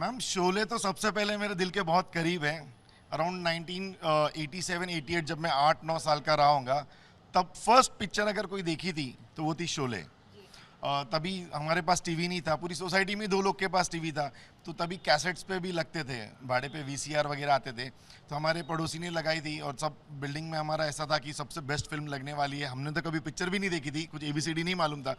Ma'am Sholay तो सबसे पहले मेरे दिल के बहुत करीब है। अराउंड 1987-88 जब मैं 8-9 साल का रहा होऊंगा, तब फर्स्ट पिक्चर अगर कोई देखी थी तो वो थी शोले। तभी हमारे पास टीवी नहीं था, पूरी सोसाइटी में 2 लोग के पास टीवी था, तो तभी कैसेट्स पे भी लगते थे, भाड़े पे वीसीआर वगैरह आते थे। तो हमारे पड़ोसी ने लगाई थी और सब बिल्डिंग में हमारा ऐसा था कि सबसे बेस्ट फिल्म लगने वाली है। हमने तो कभी पिक्चर भी नहीं देखी थी, कुछ एबीसीडी नहीं मालूम था।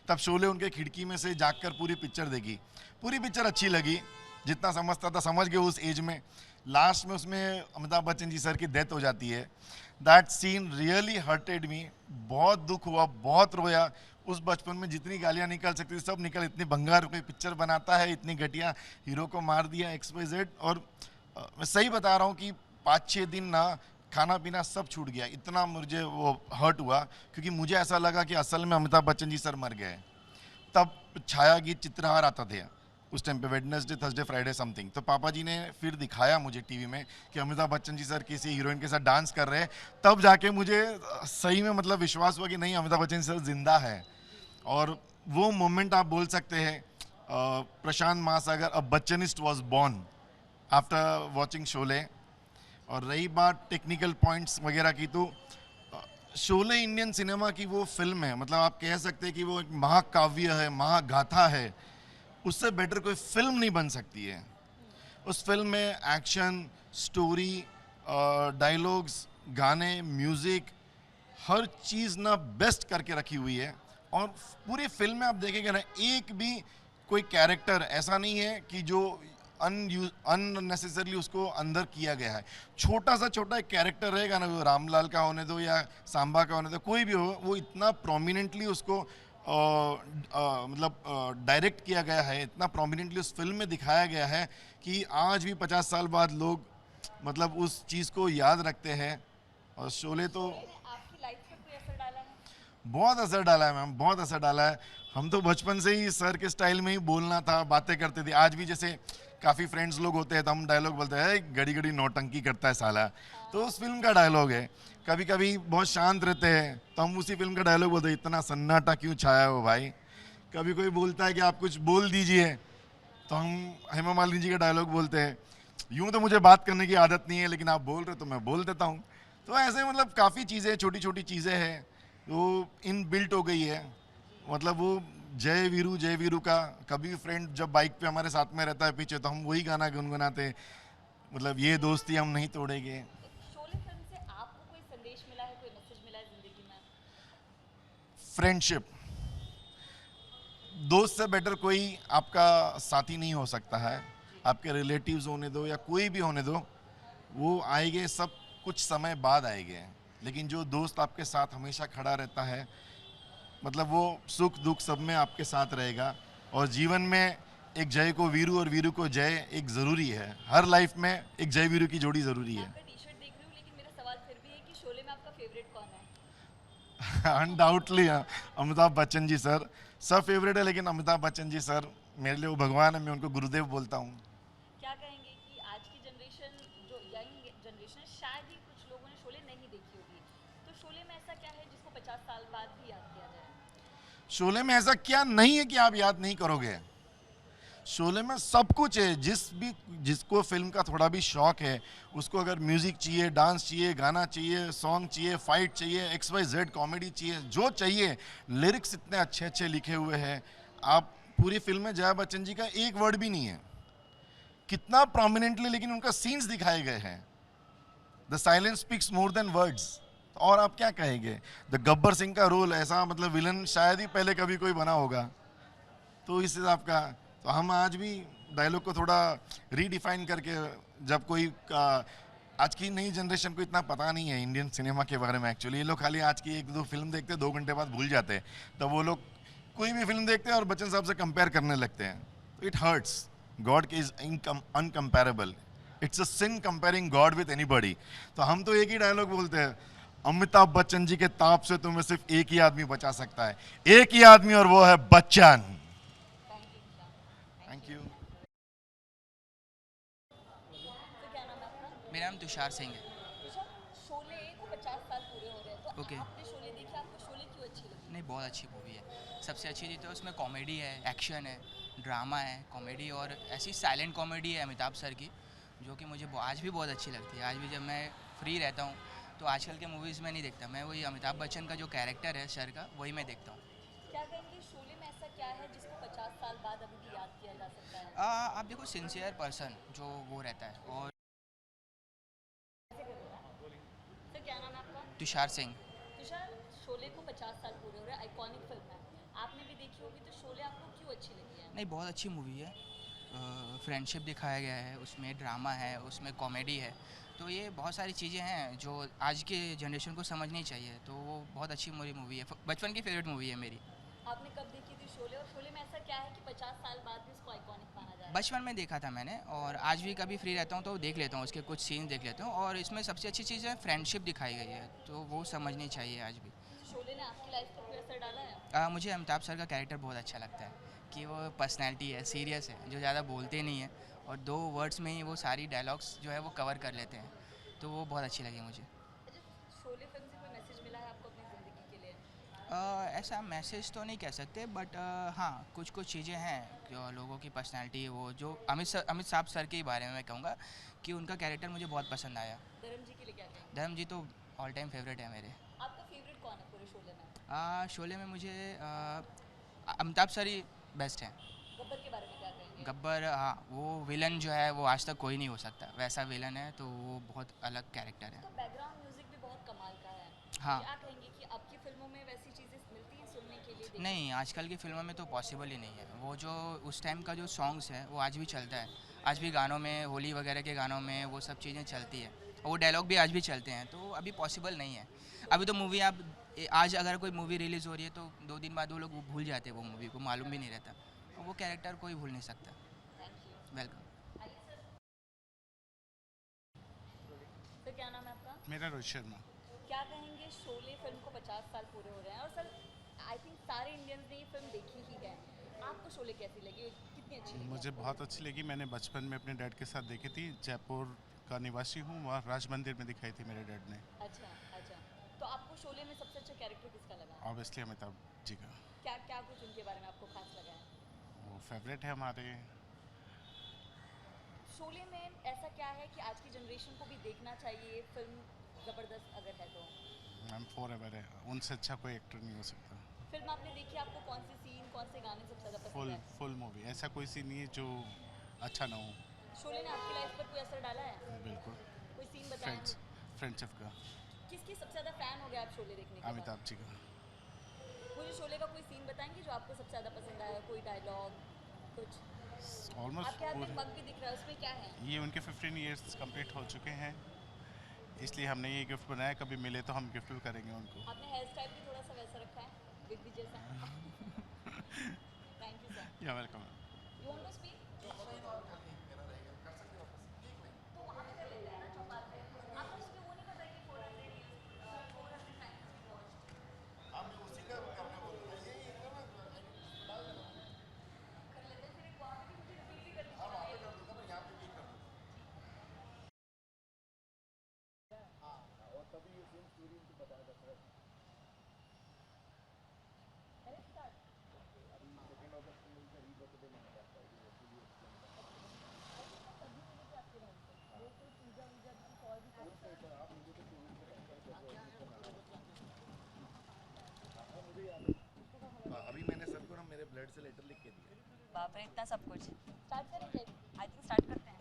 तब शोले उनके खिड़की में से जाकर पूरी पिक्चर देखी। पूरी पिक्चर अच्छी लगी, जितना समझता था समझ गए उस एज में। लास्ट में उसमें अमिताभ बच्चन जी सर की डेथ हो जाती है। दैट सीन रियली हर्टेड मी। बहुत दुख हुआ, बहुत रोया। उस बचपन में जितनी गालियां निकल सकती थी सब निकल। इतनी भंगार कोई पिक्चर बनाता है, इतनी घटिया हीरो को मार दिया XYZ। और मैं सही बता रहा हूँ कि 5-6 दिन ना खाना पीना सब छूट गया, इतना मुझे वो हर्ट हुआ, क्योंकि मुझे ऐसा लगा कि असल में अमिताभ बच्चन जी सर मर गए। तब छाया गीत चित्रहार आता थे उस टाइम पे, वेडनेसडे थर्सडे फ्राइडे समथिंग। तो पापा जी ने फिर दिखाया मुझे टीवी में कि अमिताभ बच्चन जी सर किसी हीरोइन के साथ डांस कर रहे हैं। तब जाके मुझे सही में मतलब विश्वास हुआ कि नहीं, अमिताभ बच्चन जी सर जिंदा है। और वो मोमेंट आप बोल सकते हैं, Prashant Mahasagar a Bachchanist was born after watching Sholay. और रही बात टेक्निकल पॉइंट्स वगैरह की, तो शोले इंडियन सिनेमा की वो फिल्म है, मतलब आप कह सकते हैं कि वो एक महाकाव्य है, महागाथा है। उससे बेटर कोई फिल्म नहीं बन सकती है। उस फिल्म में एक्शन, स्टोरी, डायलॉग्स, गाने, म्यूज़िक, हर चीज़ ना बेस्ट करके रखी हुई है। और पूरी फिल्म में आप देखेंगे ना, एक भी कोई कैरेक्टर ऐसा नहीं है कि जो अननेसेसरली उसको अंदर किया गया है। छोटा सा छोटा एक कैरेक्टर रहेगा ना, वो रामलाल का होने दो या सांबा का होने दो, कोई भी हो, वो इतना प्रोमिनेंटली उसको मतलब डायरेक्ट किया गया है, इतना प्रोमिनेंटली उस फिल्म में दिखाया गया है कि आज भी 50 साल बाद लोग मतलब उस चीज़ को याद रखते हैं। और शोले तो शोले ने आपकी लाइफ पर कोई असर डाला है? बहुत असर डाला है मैम, बहुत असर डाला है। हम तो बचपन से ही सर के स्टाइल में ही बोलना था, बातें करते थे। आज भी जैसे काफ़ी फ्रेंड्स लोग होते हैं तो हम डायलॉग बोलते हैं, घड़ी घड़ी नौटंकी करता है साला। तो उस फिल्म का डायलॉग है। कभी कभी बहुत शांत रहते हैं तो हम उसी फिल्म का डायलॉग बोलते हैं, इतना सन्नाटा क्यों छाया हो भाई। कभी कोई बोलता है कि आप कुछ बोल दीजिए, तो हम हेमा मालिनी जी का डायलॉग बोलते हैं, यूं तो मुझे बात करने की आदत नहीं है लेकिन आप बोल रहे तो मैं बोल देता हूँ। तो ऐसे मतलब काफ़ी चीज़ें, छोटी छोटी चीज़ें हैं वो इन बिल्ट हो गई है। मतलब वो जय वीरू का, कभी भी फ्रेंड जब बाइक पे हमारे साथ में रहता है पीछे, तो हम वही गाना गुनगुनाते हैं, मतलब ये दोस्ती हम नहीं तोड़ेंगे। एक शोले फिल्म से आपको कोई संदेश मिला है, कोई मैसेज मिला है जिंदगी में? फ्रेंडशिप, दोस्त से बेटर कोई आपका साथी नहीं हो सकता है। जी। आपके रिलेटिव्स होने दो या कोई भी होने दो, वो आएंगे सब कुछ समय बाद आएंगे, लेकिन जो दोस्त आपके साथ हमेशा खड़ा रहता है, मतलब वो सुख दुख सब में आपके साथ रहेगा। और जीवन में एक जय को वीरू और वीरू को जय एक ज़रूरी है। हर लाइफ में एक जय वीरू की जोड़ी ज़रूरी मैं है। आपका टी शर्ट देख रही हूँ, लेकिन मेरा सवाल फिर भी है कि शोले में आपका फेवरेट कौन है? अनडाउटली अमिताभ बच्चन जी सर सब फेवरेट है, लेकिन अमिताभ बच्चन जी सर मेरे लिए वो भगवान है, मैं उनको गुरुदेव बोलता हूँ। क्या कहेंगे कि आज की जनरेशन, जो यंग जनरेशन है, शायद ही कुछ लोगों ने शोले नहीं देखी होगी, तो शोले में ऐसा क्या है जिसको 50 साल बाद भी याद किया जाए? शोले में ऐसा क्या नहीं है कि आप याद नहीं करोगे। शोले में सब कुछ है। जिसको फिल्म का थोड़ा भी शौक है, उसको अगर म्यूजिक चाहिए, डांस चाहिए, गाना चाहिए, सॉन्ग चाहिए, फाइट चाहिए, XYZ कॉमेडी चाहिए, जो चाहिए, लिरिक्स इतने अच्छे अच्छे लिखे हुए हैं। आप पूरी फिल्म में जया बच्चन जी का एक वर्ड भी नहीं है, कितना प्रोमिनेंटली लेकिन उनका सीन्स दिखाए गए हैं। The silence speaks more than words. और आप क्या कहेंगे, द गब्बर सिंह का रोल ऐसा, मतलब विलन शायद ही पहले कभी कोई बना होगा। तो इस हिसाब का, तो हम आज भी डायलॉग को थोड़ा रीडिफाइन करके, जब कोई आज की नई जनरेशन को इतना पता नहीं है इंडियन सिनेमा के बारे में। एक्चुअली ये लोग खाली आज की 1-2 फिल्म देखते हैं, 2 घंटे बाद भूल जाते हैं। तब वो लोग कोई भी फिल्म देखते हैं और बच्चन साहब से कंपेयर करने लगते हैं। तो it hurts. God is incomparable. It's a sin comparing God with anybody. तो हम तो एक ही डायलॉग बोलते हैं, अमिताभ बच्चन जी के ताप से तुम्हें सिर्फ एक ही आदमी बचा सकता है, एक ही आदमी, और वो है बच्चन। थैंक यू निशान। Thank thank you. यू। तो क्या नाम है आपका? मेरा नाम तुषार सिंह है। तुषार, शोले को 50 साल पूरे हो रहे हैं, तो ओके। आपने शोले देखी, आपको शोले क्यों अच्छी लगी? नहीं, बहुत अच्छी मूवी है। सबसे अच्छी चीज़ तो उसमें कॉमेडी है, एक्शन है, ड्रामा है, कॉमेडी और ऐसी साइलेंट कॉमेडी है अमिताभ सर की, जो कि मुझे आज भी बहुत अच्छी लगती है। आज भी जब मैं फ्री रहता हूँ तो आजकल के मूवीज़ में नहीं देखता, मैं वही अमिताभ बच्चन का जो कैरेक्टर है सर का, वही मैं देखता हूँ। क्या कहेंगे शोले में ऐसा क्या है जिसको 50 साल बाद अभी भी याद किया जा सकता है? आप देखो, सिंसियर पर्सन जो वो रहता है, और सर क्या नाम है आपका? तुषार सिंह। तुषार, शोले को 50 साल पूरे हो रहे हैं, आइकॉनिक फिल्म है, आपने भी देखी होगी, तो शोले आपको क्यों अच्छी लगी है? नहीं, बहुत अच्छी मूवी है। फ्रेंडशिप दिखाया गया है उसमें, ड्रामा है उसमें, कॉमेडी है, तो ये बहुत सारी चीज़ें हैं जो आज के जनरेशन को समझनी चाहिए, तो वो बहुत अच्छी मूवी है। बचपन की फेवरेट मूवी है मेरी। आपने कब देखी थी शोले, और शोले में ऐसा क्या है कि 50 साल बाद भी उसको आइकॉनिक माना जा रहा है? बचपन में देखा था मैंने, और आज भी कभी फ्री रहता हूँ तो देख लेता हूँ, उसके कुछ सीन देख लेता हूँ, और इसमें सबसे अच्छी चीज़ है फ्रेंडशिप दिखाई गई है, तो वो समझनी चाहिए आज भी। शोले ने आपकी लाइफ पर कोई असर डाला है? मुझे अमिताभ सर का कैरेक्टर बहुत अच्छा लगता है कि वो पर्सनैलिटी है, सीरियस है, जो ज़्यादा बोलते नहीं है, और 2 वर्ड्स में ही वो सारी डायलॉग्स जो है वो कवर कर लेते हैं, तो वो बहुत अच्छी लगी मुझे। अच्छा, शोले फिल्म से कोई मैसेज मिला है आपको अपनी ज़िंदगी के लिए? ऐसा मैसेज तो नहीं कह सकते, बट हाँ, कुछ कुछ चीज़ें हैं जो लोगों की पर्सनैलिटी, वो जो अमित साहब सर के बारे में मैं कहूँगा कि उनका कैरेक्टर मुझे बहुत पसंद आया। धर्म जी के लिए क्या कहेंगे? धर्म जी तो ऑल टाइम फेवरेट है मेरे। आपका फेवरेट कौन है पूरे शोले में? शोले में मुझे अमिताभ सर ही बेस्ट हैं। गब्बर के बारे में क्या कहेंगे? गब्बर, हाँ, वो विलन जो है वो आज तक कोई नहीं हो सकता, वैसा विलन है, तो वो बहुत अलग कैरेक्टर है। तो बैकग्राउंड म्यूजिक भी बहुत कमाल का है। हाँ। क्या कहेंगे कि आपकी फिल्मों में वैसी चीज़ें मिलती हैं सुनने के लिए, देखने नहीं, आजकल की फिल्मों में तो पॉसिबल ही नहीं है, वो जो उस टाइम का जो सॉन्ग्स है वो आज भी चलता है, आज भी गानों में, होली वगैरह के गानों में वो सब चीज़ें चलती है, वो डायलॉग भी आज भी चलते हैं, तो अभी पॉसिबल नहीं है। अभी तो मूवी आप आज अगर कोई मूवी रिलीज़ हो रही है तो 2 दिन बाद वो लोग भूल जाते हैं, वो मूवी को मालूम भी नहीं रहता, वो कैरेक्टर कोई भूल नहीं सकता। के? Thank you. वेलकम। आइए सर। सर क्या नाम है आपका? मेरा रोहित शर्मा। क्या कहेंगे शोले फिल्म को 50 साल पूरे हो रहे हैं, और सर आई थिंक सारे इंडियंस ने ये फिल्म देखी ही है, आपको शोले कैसी लगी, कितनी अच्छी लगी? मुझे बहुत अच्छी लगी। मैंने बचपन में अपने डैड के साथ देखी थी। जयपुर का निवासी हूँ, वहाँ राज मंदिर में दिखाई थी मेरे डैड ने। अच्छा अच्छा, तो आपको शोले में सबसे अच्छा कैरेक्टर किसका लगा? ऑब्वियसली अमिताभ जी का। क्या क्या कुछ उनके बारे में आपको खास लगा है? वो फेवरेट है हमारे। शोले में ऐसा क्या है कि आज की जनरेशन को भी देखना चाहिए ये फिल्म, ज़बरदस्त अगर है तो? मैम फॉर एवर है, उनसे अच्छा कोई एक्टर नहीं हो सकता। फिल्म आपने देखी, आपको कौन सी सीन, कौन से गाने सबसे ज़्यादा फुल पसंद है? फुल मूवी, ऐसा कोई सीन नहीं है जो अच्छा ना हो। शोले ने आपकी लाइफ पर कोई असर डाला है? बिल्कुल। कोई सीन बताएं? फ्रेंडशिप का। किसकी सबसे ज़्यादा फ़ैन हो गया आप शोले देखने के बाद? अमिताभ जी का। मुझे शोले का कोई सीन बताएंगे जो आपको सबसे ज़्यादा पसंद आया, कोई डायलॉग कुछ? ऑलमोस्ट आपके हाथ में पूरे। मग भी दिख रहा है, उसमें क्या है? ये उनके 15 ईयर्स कंप्लीट हो चुके हैं, इसलिए हमने ये गिफ्ट बनाया। कभी मिले तो हम गिफ्ट भी करेंगे उनको। आपने हेयर स्टाइल भी थोड़ा सा वैसा रखा है, विग जैसा। Thank you sir. या welcome. You want to speak? तो वहाँ पे कर लेते हैं ना चौपाल पे। आपको उसमें वो नहीं पता कि 400 टाइम्स वॉच्ड। कर लेते हैं, फिर एक वहाँ पे भी मुझे रिपीट भी करनी चाहिए। मैंने start अभी मैंने सर को ना मेरे ब्लड से लेटर लिख के दिया। बाप रे, इतना सब कुछ। स्टार्ट करेंगे? आई थिंक स्टार्ट करते हैं।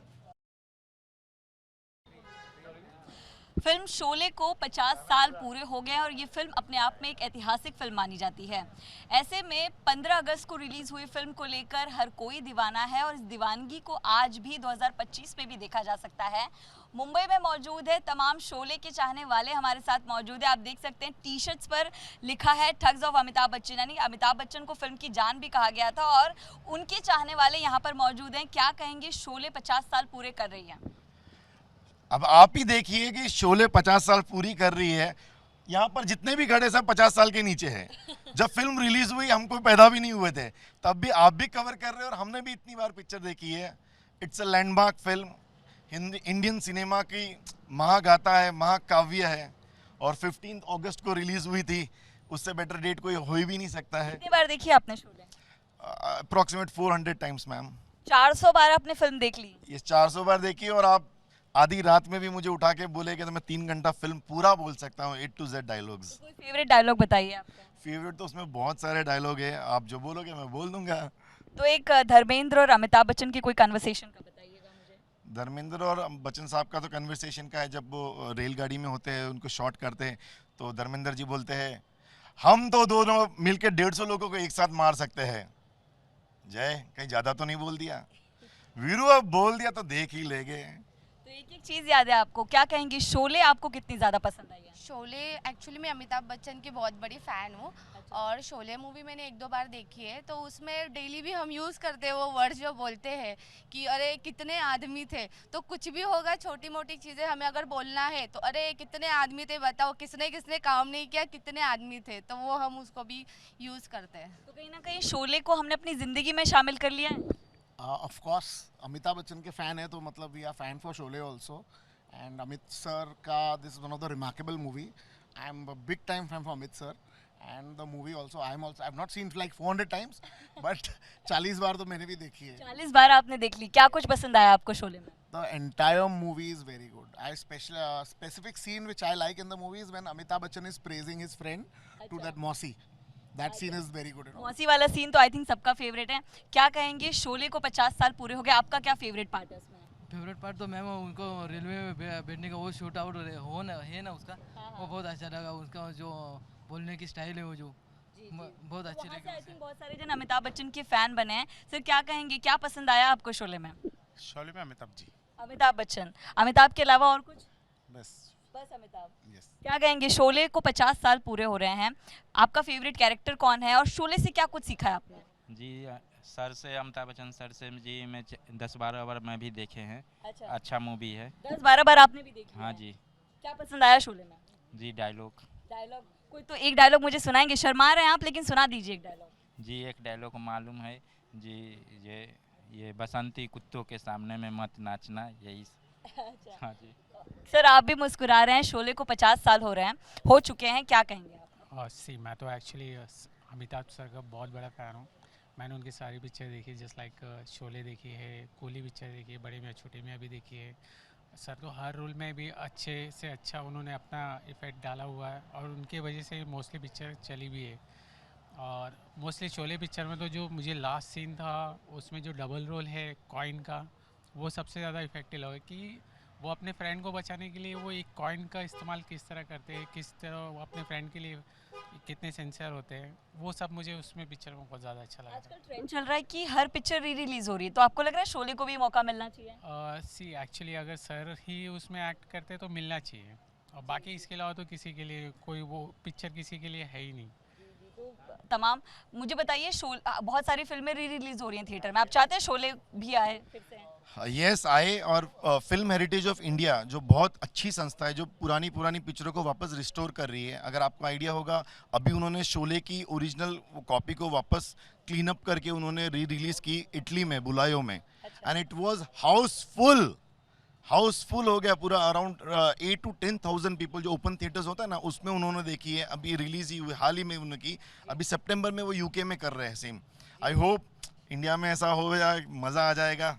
फिल्म शोले को 50 साल पूरे हो गए हैं और ये फिल्म अपने आप में एक ऐतिहासिक फिल्म मानी जाती है। ऐसे में 15 अगस्त को रिलीज हुई फिल्म को लेकर हर कोई दीवाना है और इस दीवानगी को आज भी 2025 में भी देखा जा सकता है। मुंबई में मौजूद है तमाम शोले के चाहने वाले हमारे साथ मौजूद है। आप देख सकते हैं टी शर्ट्स पर लिखा है ठग्स ऑफ अमिताभ बच्चन, यानी अमिताभ बच्चन को फिल्म की जान भी कहा गया था, और उनके चाहने वाले यहाँ पर मौजूद हैं। क्या कहेंगे, शोले 50 साल पूरे कर रही है? अब आप ही देखिए कि शोले 50 साल पूरी कर रही है। यहाँ पर जितने भी खड़े सब 50 साल के नीचे हैं। जब फिल्म रिलीज हुई हम कोई पैदा भी नहीं हुए थे, तब भी आप भी कवर कर रहे हो और हमने भी इतनी बार पिक्चर देखी है। It's a landmark film, Hindi Indian cinema की महागाथा है, महाकाव्य है, और 15 अगस्त को रिलीज हुई थी। उससे बेटर डेट कोई हो ही भी नहीं सकता है। कितनी बार देखी आपने शोले? Approximate 400 times ma'am. 400 बार आपने फिल्म देख ली? ये 400 बार देखी, और आप आधी रात में भी मुझे उठा के बोले कि तो मैं 3 घंटा फिल्म पूरा बोल सकता हूँ, A to Z डायलॉग्स। कोई फेवरेट डायलॉग बताइए आपका। फेवरेट तो उसमें बहुत सारे डायलॉग है, आप जो बोलोगे मैं बोल दूंगा। तो एक धर्मेंद्र और अमिताभ बच्चन की कोई कन्वर्सेशन का बताइएगा मुझे। धर्मेंद्र और बच्चन साहब का तो कन्वर्सेशन का है, जब वो रेलगाड़ी में होते हैं, उनको शॉट करते हैं, तो धर्मेंद्र जी बोलते हैं हम तो दोनों मिलकर 150 लोगों को एक साथ मार सकते हैं। जय कहीं ज़्यादा तो नहीं बोल दिया? वीरू अब बोल दिया तो देख ही लेंगे। तो एक एक चीज़ याद है आपको, क्या कहेंगी शोले आपको कितनी ज़्यादा पसंद आई है? शोले एक्चुअली मैं अमिताभ बच्चन की बहुत बड़ी फ़ैन हूँ और शोले मूवी मैंने 1-2 बार देखी है, तो उसमें डेली भी हम यूज़ करते हैं वो वर्ड्स जो बोलते हैं कि अरे कितने आदमी थे। तो कुछ भी होगा, छोटी मोटी चीज़ें हमें अगर बोलना है तो अरे कितने आदमी थे बताओ, किसने किसने काम नहीं किया, कितने आदमी थे, तो वो हम उसको भी यूज़ करते हैं। तो कहीं ना कहीं शोले को हमने अपनी ज़िंदगी में शामिल कर लिया है। ऑफ कोर्स अमिताभ बच्चन के फ़ैन है तो मतलब we are fan for Sholay also, and Amit sir का this is one of the remarkable movie. I am big time fan for Amit sir and the movie also I have not seen like 400 times but 40 बार तो मैंने भी देखी है। 40 बार आपने देख ली। क्या कुछ पसंद आया आपको शोले में? The entire movie is very good. I specific scene which I like in the movie is when Amitabh Bachchan is praising his friend to that Mosi. That scene is very good. मौसी वाला scene तो I think सबका favourite है। क्या कहेंगे शोले को 50 साल पूरे हो गए, आपका क्या फेवरेट पार्ट है उसमें? फेवरेट पार्ट तो मैम उनको रेलवे में बैठने का वो शूट आउट हो ना है ना उसका, वो बहुत अच्छा लगा। उसका जो बोलने की स्टाइल है वो जो बहुत अच्छी वहाँ से लगी आई उसे। थिंक बहुत सारे जन अमिताभ बच्चन के फैन बने हैं। सर क्या कहेंगे, क्या पसंद आया आपको शोले में? शोले में अमिताभ जी अमिताभ बच्चन, अमिताभ के अलावा और कुछ? बस। बस अमिताभ। यस। क्या कहेंगे शोले को 50 साल पूरे हो रहे हैं, आपका फेवरेट कैरेक्टर कौन है और शोले से क्या कुछ सीखा है आपने? जी सर से, अमिताभ बच्चन सर से जी मैं 10-12 बार मैं भी देखे हैं। अच्छा मूवी है। 10-12 बार आपने भी देखी हाँ है। जी। क्या पसंद आया शोले में? जी डायलॉग। डायलॉग कोई तो एक डायलॉग मुझे सुनाएंगे? शर्मा रहे हैं आप लेकिन सुना दीजिए एक डायलॉग। जी एक डायलॉग मालूम है जी, ये बसंती कुत्तों के सामने में मत नाचना, यही। हाँ जी। सर आप भी मुस्कुरा रहे हैं, शोले को 50 साल हो चुके हैं, क्या कहेंगे आप? सी मैं तो एक्चुअली अमिताभ सर का बहुत बड़ा फ़ैन हूँ। मैंने उनकी सारी पिक्चर देखी, जस्ट लाइक शोले देखी है, कूली पिक्चर देखी है, बड़े मियाँ छोटे मियाँ भी देखी है। सर तो हर रोल में भी अच्छे से अच्छा उन्होंने अपना इफ़ेक्ट डाला हुआ है और उनके वजह से मोस्टली पिक्चर चली भी है। और मोस्टली शोले पिक्चर में तो जो मुझे लास्ट सीन था उसमें जो डबल रोल है कॉइन का, वो सबसे ज़्यादा इफेक्टिव लगा कि वो अपने फ्रेंड को बचाने के लिए वो एक कॉइन का इस्तेमाल किस तरह करते हैं, किस तरह वो अपने फ्रेंड के लिए कितने सिंसियर होते हैं, वो सब मुझे उसमें पिक्चर में बहुत ज़्यादा अच्छा लगा। आजकल ट्रेंड चल रहा है कि हर पिक्चर री रिलीज हो रही है, तो आपको लग रहा है शोले को भी मौका मिलना चाहिए? सी एक्चुअली अगर सर ही उसमें एक्ट करते तो मिलना चाहिए, और बाकी इसके अलावा तो किसी के लिए कोई वो पिक्चर किसी के लिए है ही नहीं। तमाम मुझे बताइए, बहुत सारी फिल्में री रिलीज हो रही हैं थिएटर में, आप चाहते हैं शोले भी आए फिर से? यस आए, और फिल्म हेरिटेज ऑफ इंडिया जो बहुत अच्छी संस्था है जो पुरानी पिक्चरों को वापस रिस्टोर कर रही है। अगर आपको आइडिया होगा, अभी उन्होंने शोले की ओरिजिनल कॉपी को वापस क्लीन अप करके उन्होंने री रिलीज की इटली में, बुलायो में, एंड इट वाज हाउसफुल हो गया पूरा। अराउंड 8 to 10,000 पीपल, जो ओपन थिएटर्स होता है ना, उसमें उन्होंने देखी है। अभी रिलीज ही हुई हाल ही में उनकी, अभी सितंबर में वो यूके में कर रहे हैं सेम। आई होप इंडिया में ऐसा हो जाए, मज़ा आ जाएगा।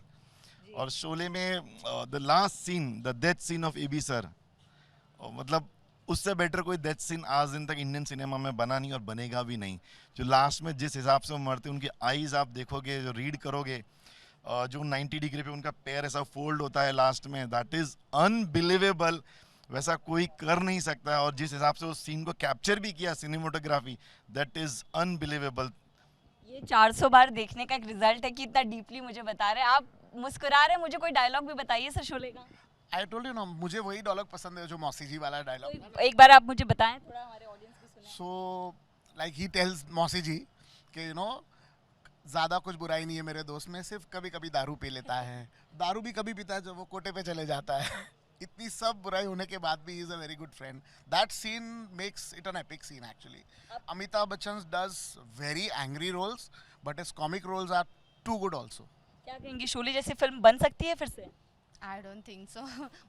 और शोले में the last scene, the death scene of AB sir, मतलब उससे बेटर कोई डेथ सीन आज दिन तक इंडियन सिनेमा में बना नहीं और बनेगा भी नहीं। जो लास्ट में जिस हिसाब से वो मरते, उनकी आईज आप देखोगे, जो रीड करोगे, जो 90 डिग्री पे उनका पैर ऐसा फोल्ड होता है लास्ट में, दैट इज़ अनबिलीवेबल। वैसा कोई कर नहीं सकता, और जिस हिसाब से उस सीन को कैप्चर भी किया सिनेमेटोग्राफी, दैट इज़ अनबिलीवेबल। ये 400 बार देखने का एक रिजल्ट है कि इतना डीपली मुझे बता रहे हैं आप, मुस्कुरा रहे हैं। मुझे कोई डायलॉग भी बताइए सर शोले का। आई टोल्ड यू ना, मुझे वही डायलॉग पसंद है जो मौसी जी वाला डायलॉग। एक बार आप मुझे बताएं, थोड़ा हमारे ऑडियंस भी सुने। सो लाइक ही टेल्स मौसी जी कि ज़्यादा कुछ बुराई नहीं है मेरे दोस्त में, सिर्फ कभी कभी दारू पी लेता है, दारू भी कभी पीता है जब वो कोटे पे चले जाता है। इतनी सब बुराई होने के बाद भी is a very good friend. That scene makes it an epic scene actually. Amitabh Bachchan does very angry roles, but his comic roles are too good also. क्या कहेंगे, शोले जैसी फिल्म बन सकती है फिर से? आई डोंट थिंक सो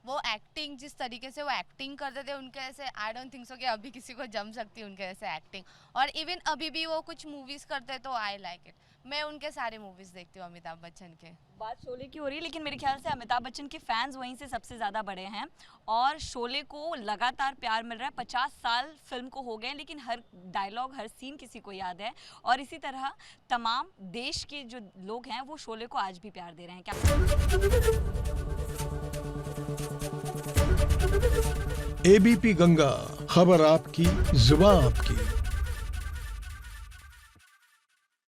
वो एक्टिंग जिस तरीके से वो एक्टिंग करते थे उनके ऐसे आई डोंट थिंक सो कि अभी किसी को जम सकती है उनके ऐसे एक्टिंग। और इवन अभी भी वो कुछ मूवीज़ करते तो आई लाइक इट। मैं उनके सारे मूवीज़ देखती हूँ अमिताभ बच्चन के। बात शोले की हो रही है, लेकिन मेरे ख्याल से अमिताभ बच्चन के फैंस वहीं से सबसे ज़्यादा बड़े हैं और शोले को लगातार प्यार मिल रहा है। 50 साल फिल्म को हो गए, लेकिन हर डायलॉग हर सीन किसी को याद है और इसी तरह तमाम देश के जो लोग हैं वो शोले को आज भी प्यार दे रहे हैं। क्या ABP गंगा, खबर आपकी, जुबान आपकी।